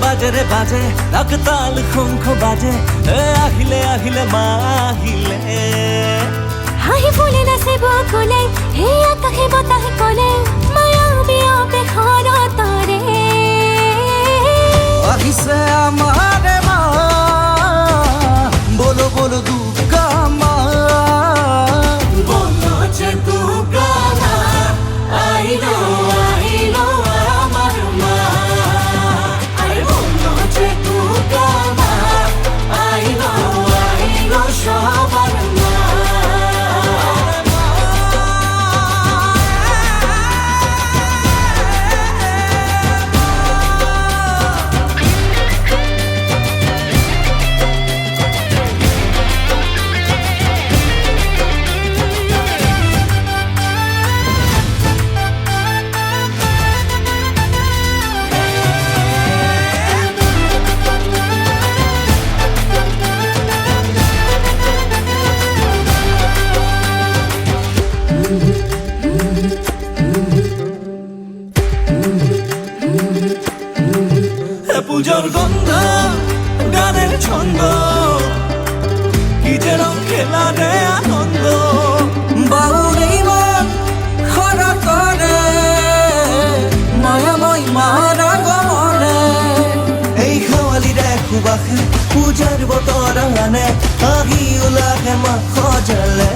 বাজে রে বাজে রাগ তাল শঙ্খ বাজে আহিলে আহিলে মা আহিলে হাঁহি ফুলে নাচে বকুলে সেই আকাশে বতাহে কলে মায়াবী অপেক্ষাৰ তৰে আহিছে আমাৰ মা বলো বলো দুৰ্গা মা বলো যে দুৰ্গা মা আহিলো আহিলো আমাৰ মা আরে বলো যে দুৰ্গা মা আহিলো আহিলো সবার মা পুজোর গন্ধ গানের ছন্দ কি যে রং খেলা রে আনন্দ বাউরি মন খরা করে মায়াময় মারা গমনে এই খাওয়ালি রে খুবাখে পূজার বতর আনে আহি উলাখে মা খজলে